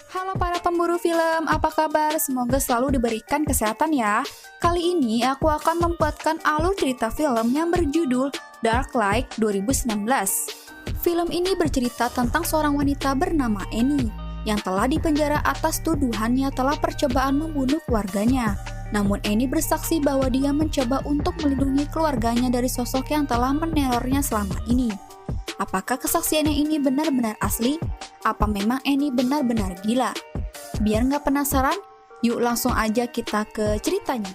Halo para pemburu film, apa kabar? Semoga selalu diberikan kesehatan ya. Kali ini aku akan membuatkan alur cerita film yang berjudul Dark Light 2019. Film ini bercerita tentang seorang wanita bernama Annie yang telah dipenjara atas tuduhannya telah percobaan membunuh keluarganya. Namun Annie bersaksi bahwa dia mencoba untuk melindungi keluarganya dari sosok yang telah menerornya selama ini. Apakah kesaksiannya ini benar-benar asli? Apa memang Annie benar-benar gila? Biar nggak penasaran, yuk langsung aja kita ke ceritanya.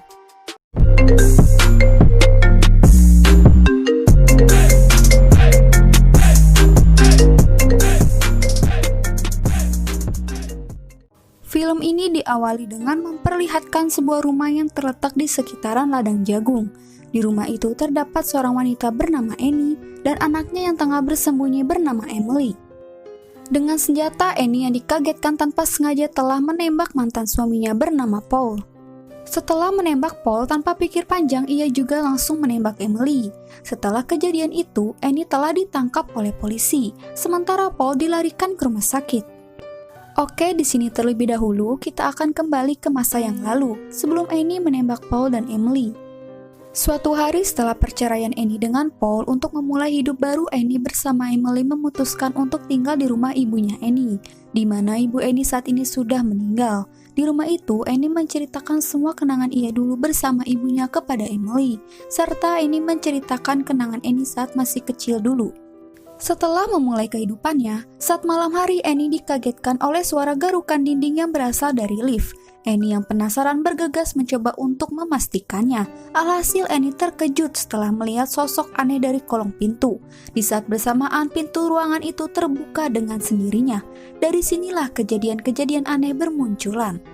Film ini diawali dengan memperlihatkan sebuah rumah yang terletak di sekitaran ladang jagung. Di rumah itu terdapat seorang wanita bernama Annie dan anaknya yang tengah bersembunyi bernama Emily. Dengan senjata, Annie yang dikagetkan tanpa sengaja telah menembak mantan suaminya bernama Paul. Setelah menembak Paul tanpa pikir panjang, ia juga langsung menembak Emily. Setelah kejadian itu, Annie telah ditangkap oleh polisi, sementara Paul dilarikan ke rumah sakit. Oke, di sini terlebih dahulu kita akan kembali ke masa yang lalu, sebelum Annie menembak Paul dan Emily. Suatu hari setelah perceraian Annie dengan Paul untuk memulai hidup baru, Annie bersama Emily memutuskan untuk tinggal di rumah ibunya Annie, di mana ibu Annie saat ini sudah meninggal. Di rumah itu, Annie menceritakan semua kenangan ia dulu bersama ibunya kepada Emily, serta Annie menceritakan kenangan Annie saat masih kecil dulu. Setelah memulai kehidupannya, saat malam hari Annie dikagetkan oleh suara garukan dinding yang berasal dari lift. Annie yang penasaran bergegas mencoba untuk memastikannya. Alhasil Annie terkejut setelah melihat sosok aneh dari kolong pintu. Di saat bersamaan pintu ruangan itu terbuka dengan sendirinya. Dari sinilah kejadian-kejadian aneh bermunculan.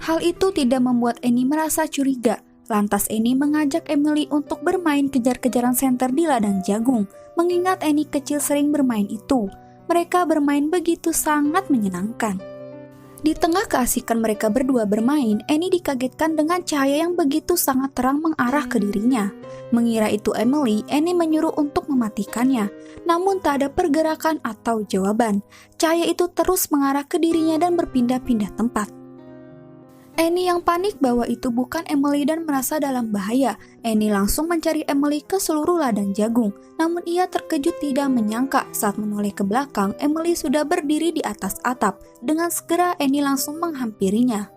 Hal itu tidak membuat Annie merasa curiga. Lantas Annie mengajak Emily untuk bermain kejar-kejaran senter di ladang jagung. Mengingat Annie kecil sering bermain itu, mereka bermain begitu sangat menyenangkan. Di tengah keasikan mereka berdua bermain, Annie dikagetkan dengan cahaya yang begitu sangat terang mengarah ke dirinya. Mengira itu Emily, Annie menyuruh untuk mematikannya. Namun tak ada pergerakan atau jawaban. Cahaya itu terus mengarah ke dirinya dan berpindah-pindah tempat. Annie yang panik bahwa itu bukan Emily dan merasa dalam bahaya. Annie langsung mencari Emily ke seluruh ladang jagung. Namun ia terkejut tidak menyangka saat menoleh ke belakang, Emily sudah berdiri di atas atap. Dengan segera Annie langsung menghampirinya.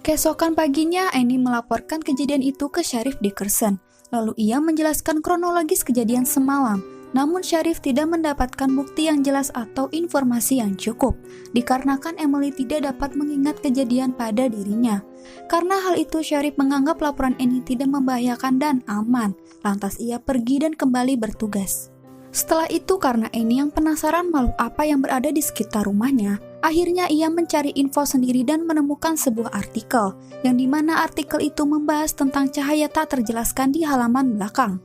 Keesokan paginya Annie melaporkan kejadian itu ke Sheriff Dickerson. Lalu ia menjelaskan kronologis kejadian semalam. Namun Sheriff tidak mendapatkan bukti yang jelas atau informasi yang cukup, dikarenakan Emily tidak dapat mengingat kejadian pada dirinya. Karena hal itu, Sheriff menganggap laporan Annie tidak membahayakan dan aman, lantas ia pergi dan kembali bertugas. Setelah itu, karena Annie yang penasaran makhluk apa yang berada di sekitar rumahnya, akhirnya ia mencari info sendiri dan menemukan sebuah artikel, yang dimana artikel itu membahas tentang cahaya tak terjelaskan di halaman belakang.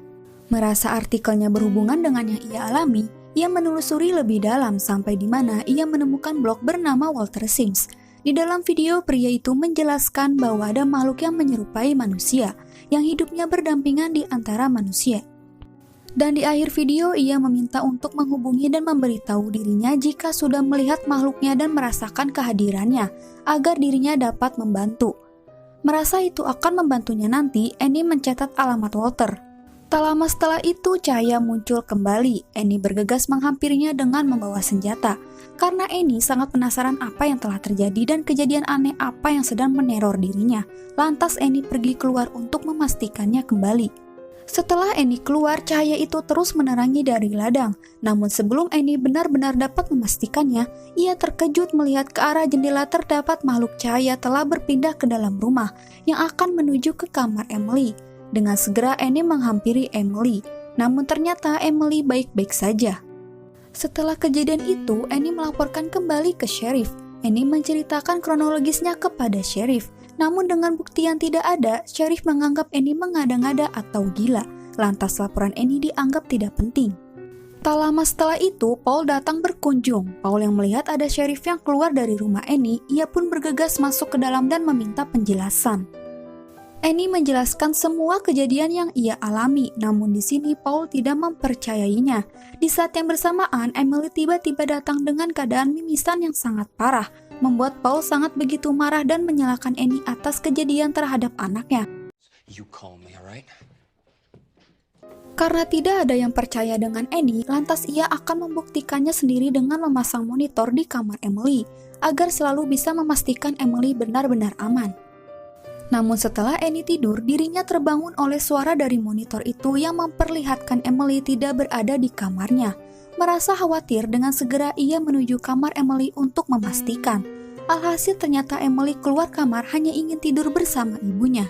Merasa artikelnya berhubungan dengan yang ia alami, ia menelusuri lebih dalam sampai di mana ia menemukan blog bernama Walter Sims. Di dalam video, pria itu menjelaskan bahwa ada makhluk yang menyerupai manusia, yang hidupnya berdampingan di antara manusia. Dan di akhir video, ia meminta untuk menghubungi dan memberitahu dirinya jika sudah melihat makhluknya dan merasakan kehadirannya, agar dirinya dapat membantu. Merasa itu akan membantunya nanti, Annie mencatat alamat Walter. Tak lama setelah itu, cahaya muncul kembali. Annie bergegas menghampirinya dengan membawa senjata. Karena Annie sangat penasaran apa yang telah terjadi dan kejadian aneh apa yang sedang meneror dirinya. Lantas Annie pergi keluar untuk memastikannya kembali. Setelah Annie keluar, cahaya itu terus menerangi dari ladang. Namun sebelum Annie benar-benar dapat memastikannya, ia terkejut melihat ke arah jendela terdapat makhluk cahaya telah berpindah ke dalam rumah yang akan menuju ke kamar Emily. Dengan segera Annie menghampiri Emily, namun ternyata Emily baik-baik saja. Setelah kejadian itu, Annie melaporkan kembali ke Sheriff. Annie menceritakan kronologisnya kepada Sheriff, namun dengan bukti yang tidak ada, Sheriff menganggap Annie mengada-ngada atau gila. Lantas laporan Annie dianggap tidak penting. Tak lama setelah itu, Paul datang berkunjung. Paul yang melihat ada Sheriff yang keluar dari rumah Annie, ia pun bergegas masuk ke dalam dan meminta penjelasan. Annie menjelaskan semua kejadian yang ia alami, namun di sini Paul tidak mempercayainya. Di saat yang bersamaan, Emily tiba-tiba datang dengan keadaan mimisan yang sangat parah. membuat Paul sangat begitu marah dan menyalahkan Annie atas kejadian terhadap anaknya. You call me, alright? Karena tidak ada yang percaya dengan Annie, lantas ia akan membuktikannya sendiri dengan memasang monitor di kamar Emily, agar selalu bisa memastikan Emily benar-benar aman. Namun setelah Annie tidur, dirinya terbangun oleh suara dari monitor itu yang memperlihatkan Emily tidak berada di kamarnya. Merasa khawatir, dengan segera ia menuju kamar Emily untuk memastikan. Alhasil ternyata Emily keluar kamar hanya ingin tidur bersama ibunya.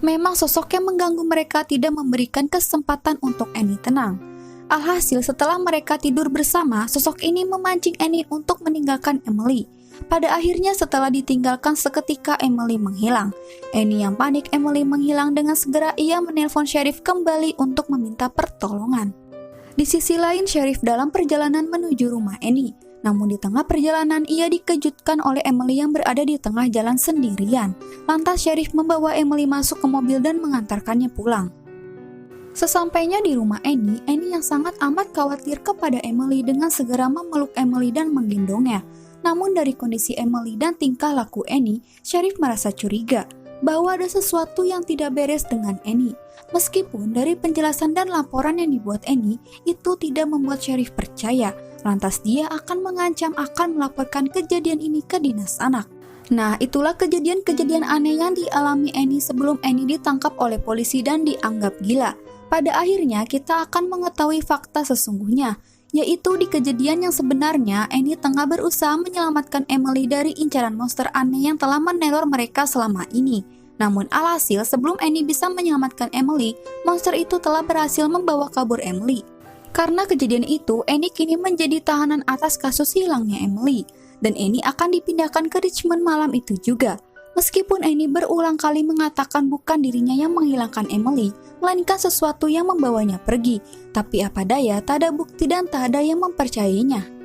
Memang sosok yang mengganggu mereka tidak memberikan kesempatan untuk Annie tenang. Alhasil setelah mereka tidur bersama, sosok ini memancing Annie untuk meninggalkan Emily. Pada akhirnya setelah ditinggalkan seketika Emily menghilang. Annie yang panik Emily menghilang, dengan segera ia menelpon Sheriff kembali untuk meminta pertolongan. Di sisi lain, Sheriff dalam perjalanan menuju rumah Annie. Namun di tengah perjalanan ia dikejutkan oleh Emily yang berada di tengah jalan sendirian. Lantas Sheriff membawa Emily masuk ke mobil dan mengantarkannya pulang. Sesampainya di rumah Annie yang sangat amat khawatir kepada Emily dengan segera memeluk Emily dan menggendongnya. Namun dari kondisi Emily dan tingkah laku Annie, Sheriff merasa curiga bahwa ada sesuatu yang tidak beres dengan Annie. Meskipun dari penjelasan dan laporan yang dibuat Annie itu tidak membuat Sheriff percaya, lantas dia akan mengancam akan melaporkan kejadian ini ke dinas anak. Nah, itulah kejadian-kejadian aneh yang dialami Annie sebelum Annie ditangkap oleh polisi dan dianggap gila. Pada akhirnya kita akan mengetahui fakta sesungguhnya, yaitu di kejadian yang sebenarnya Annie tengah berusaha menyelamatkan Emily dari incaran monster aneh yang telah meneror mereka selama ini. Namun alhasil sebelum Annie bisa menyelamatkan Emily, monster itu telah berhasil membawa kabur Emily. Karena kejadian itu, Annie kini menjadi tahanan atas kasus hilangnya Emily, dan Annie akan dipindahkan ke Richmond malam itu juga. Meskipun Annie berulang kali mengatakan bukan dirinya yang menghilangkan Emily, melainkan sesuatu yang membawanya pergi, tapi apa daya, tak ada bukti dan tak ada yang mempercayainya.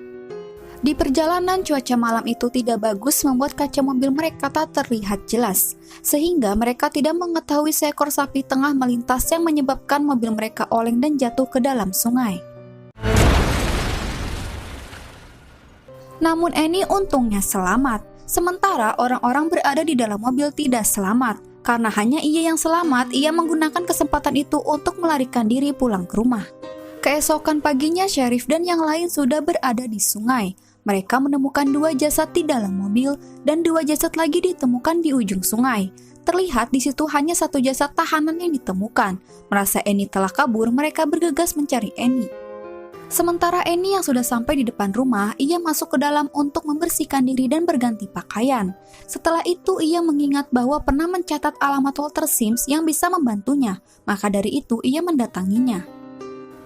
Di perjalanan, cuaca malam itu tidak bagus membuat kaca mobil mereka tak terlihat jelas, sehingga mereka tidak mengetahui seekor sapi tengah melintas yang menyebabkan mobil mereka oleng dan jatuh ke dalam sungai. Namun Annie untungnya selamat, sementara orang-orang berada di dalam mobil tidak selamat. Karena hanya ia yang selamat, ia menggunakan kesempatan itu untuk melarikan diri pulang ke rumah. Keesokan paginya, Sheriff dan yang lain sudah berada di sungai. Mereka menemukan 2 jasad di dalam mobil dan 2 jasad lagi ditemukan di ujung sungai. Terlihat di situ hanya 1 jasad tahanan yang ditemukan. Merasa Annie telah kabur, mereka bergegas mencari Annie. Sementara Annie yang sudah sampai di depan rumah, ia masuk ke dalam untuk membersihkan diri dan berganti pakaian. Setelah itu ia mengingat bahwa pernah mencatat alamat Walter Sims yang bisa membantunya, maka dari itu ia mendatanginya.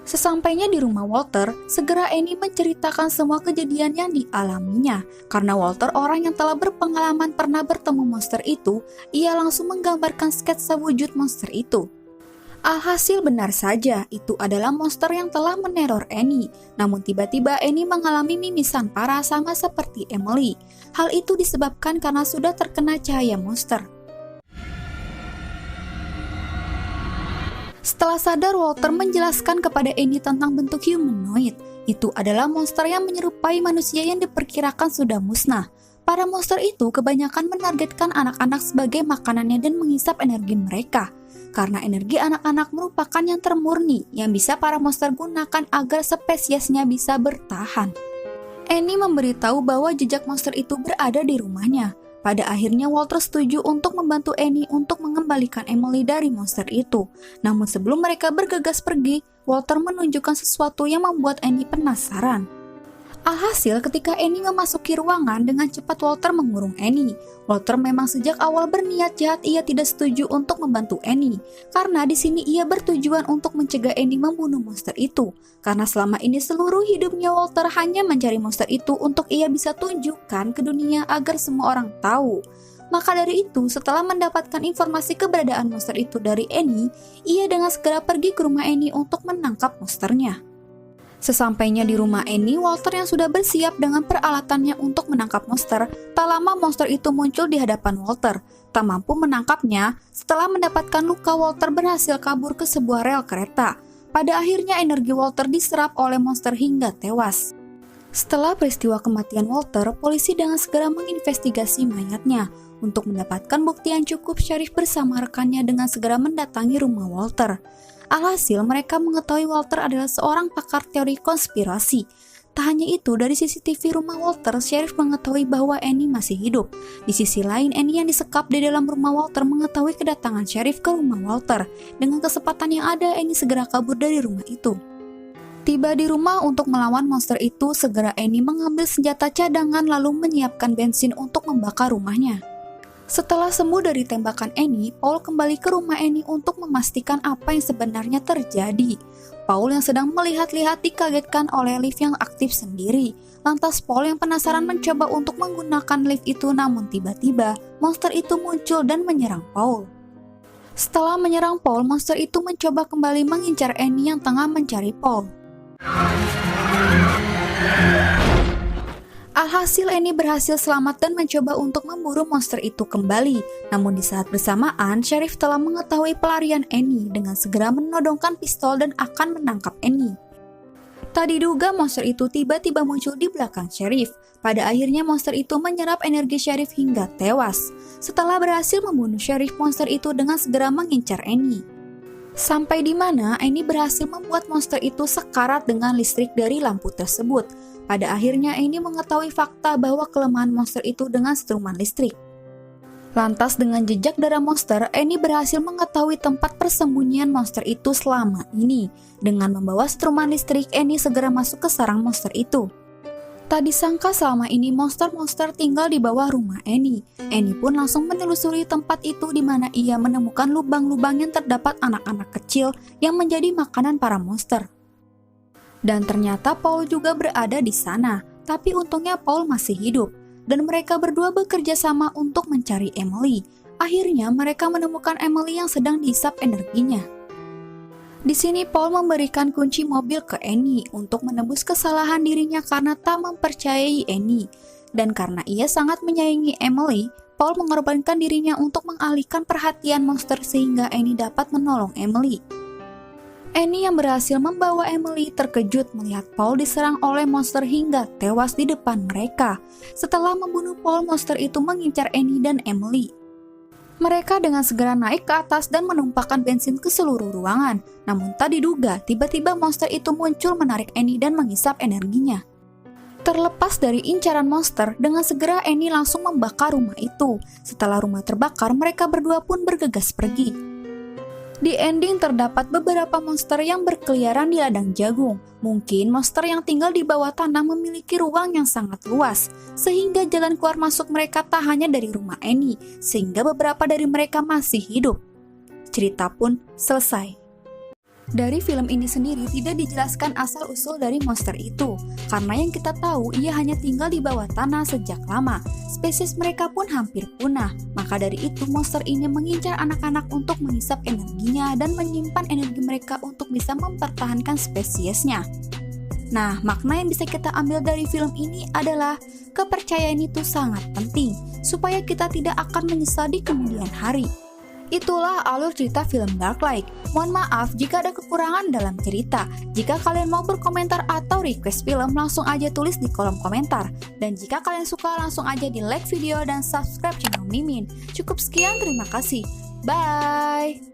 Sesampainya di rumah Walter, segera Annie menceritakan semua kejadian yang dialaminya. Karena Walter orang yang telah berpengalaman pernah bertemu monster itu, ia langsung menggambarkan sketsa wujud monster itu. Alhasil benar saja, itu adalah monster yang telah meneror Annie. Namun tiba-tiba Annie mengalami mimisan parah sama seperti Emily. Hal itu disebabkan karena sudah terkena cahaya monster. Setelah sadar, Walter menjelaskan kepada Annie tentang bentuk humanoid. Itu adalah monster yang menyerupai manusia yang diperkirakan sudah musnah. Para monster itu kebanyakan menargetkan anak-anak sebagai makanannya dan menghisap energi mereka. Karena energi anak-anak merupakan yang termurni yang bisa para monster gunakan agar spesiesnya bisa bertahan. Annie memberitahu bahwa jejak monster itu berada di rumahnya. Pada akhirnya Walter setuju untuk membantu Annie untuk mengembalikan Emily dari monster itu. Namun sebelum mereka bergegas pergi, Walter menunjukkan sesuatu yang membuat Annie penasaran. Alhasil ketika Annie memasuki ruangan, dengan cepat Walter mengurung Annie. Walter memang sejak awal berniat jahat, ia tidak setuju untuk membantu Annie. Karena di sini ia bertujuan untuk mencegah Annie membunuh monster itu. Karena selama ini seluruh hidupnya Walter hanya mencari monster itu untuk ia bisa tunjukkan ke dunia agar semua orang tahu. Maka dari itu, setelah mendapatkan informasi keberadaan monster itu dari Annie, ia dengan segera pergi ke rumah Annie untuk menangkap monsternya. Sesampainya di rumah Annie, Walter yang sudah bersiap dengan peralatannya untuk menangkap monster, tak lama monster itu muncul di hadapan Walter. Tak mampu menangkapnya, setelah mendapatkan luka, Walter berhasil kabur ke sebuah rel kereta. Pada akhirnya energi Walter diserap oleh monster hingga tewas. Setelah peristiwa kematian Walter, polisi dengan segera menginvestigasi mayatnya. Untuk mendapatkan bukti yang cukup, Sheriff bersama rekannya dengan segera mendatangi rumah Walter. Alhasil, mereka mengetahui Walter adalah seorang pakar teori konspirasi. Tak hanya itu, dari CCTV rumah Walter, Sheriff mengetahui bahwa Annie masih hidup. Di sisi lain, Annie yang disekap di dalam rumah Walter mengetahui kedatangan Sheriff ke rumah Walter. Dengan kesempatan yang ada, Annie segera kabur dari rumah itu. Tiba di rumah untuk melawan monster itu, segera Annie mengambil senjata cadangan lalu menyiapkan bensin untuk membakar rumahnya. Setelah sembuh dari tembakan Annie, Paul kembali ke rumah Annie untuk memastikan apa yang sebenarnya terjadi. Paul yang sedang melihat-lihat dikagetkan oleh lift yang aktif sendiri. Lantas Paul yang penasaran mencoba untuk menggunakan lift itu, namun tiba-tiba monster itu muncul dan menyerang Paul. Setelah menyerang Paul, monster itu mencoba kembali mengincar Annie yang tengah mencari Paul. Alhasil Annie berhasil selamat dan mencoba untuk memburu monster itu kembali. Namun di saat bersamaan, Sheriff telah mengetahui pelarian Annie dengan segera menodongkan pistol dan akan menangkap Annie. Tak diduga monster itu tiba-tiba muncul di belakang Sheriff. Pada akhirnya monster itu menyerap energi Sheriff hingga tewas. Setelah berhasil membunuh Sheriff, monster itu dengan segera mengincar Annie. Sampai di mana Annie berhasil membuat monster itu sekarat dengan listrik dari lampu tersebut. Pada akhirnya Annie mengetahui fakta bahwa kelemahan monster itu dengan setruman listrik. Lantas dengan jejak darah monster, Annie berhasil mengetahui tempat persembunyian monster itu selama ini. Dengan membawa setruman listrik, Annie segera masuk ke sarang monster itu. Tak disangka selama ini monster-monster tinggal di bawah rumah Annie. Annie pun langsung menelusuri tempat itu di mana ia menemukan lubang-lubang yang terdapat anak-anak kecil yang menjadi makanan para monster. Dan ternyata Paul juga berada di sana, tapi untungnya Paul masih hidup. Dan mereka berdua bekerja sama untuk mencari Emily. Akhirnya mereka menemukan Emily yang sedang dihisap energinya. Di sini Paul memberikan kunci mobil ke Annie untuk menebus kesalahan dirinya karena tak mempercayai Annie. Dan karena ia sangat menyayangi Emily, Paul mengorbankan dirinya untuk mengalihkan perhatian monster sehingga Annie dapat menolong Emily. Annie yang berhasil membawa Emily terkejut melihat Paul diserang oleh monster hingga tewas di depan mereka. Setelah membunuh Paul, monster itu mengincar Annie dan Emily. Mereka dengan segera naik ke atas dan menumpahkan bensin ke seluruh ruangan. Namun tak diduga, tiba-tiba monster itu muncul menarik Annie dan menghisap energinya. Terlepas dari incaran monster, dengan segera Annie langsung membakar rumah itu. Setelah rumah terbakar, mereka berdua pun bergegas pergi. Di ending terdapat beberapa monster yang berkeliaran di ladang jagung. Mungkin monster yang tinggal di bawah tanah memiliki ruang yang sangat luas, sehingga jalan keluar masuk mereka tak hanya dari rumah Annie, sehingga beberapa dari mereka masih hidup. Cerita pun selesai. Dari film ini sendiri tidak dijelaskan asal-usul dari monster itu, karena yang kita tahu ia hanya tinggal di bawah tanah sejak lama. Spesies mereka pun hampir punah, maka dari itu monster ini mengincar anak-anak untuk menghisap energinya dan menyimpan energi mereka untuk bisa mempertahankan spesiesnya. Nah, makna yang bisa kita ambil dari film ini adalah kepercayaan itu sangat penting, supaya kita tidak akan menyesal di kemudian hari. Itulah alur cerita film Dark Light. Mohon maaf jika ada kekurangan dalam cerita. Jika kalian mau berkomentar atau request film, langsung aja tulis di kolom komentar. Dan jika kalian suka, langsung aja di like video dan subscribe channel Mimin. Cukup sekian, terima kasih. Bye!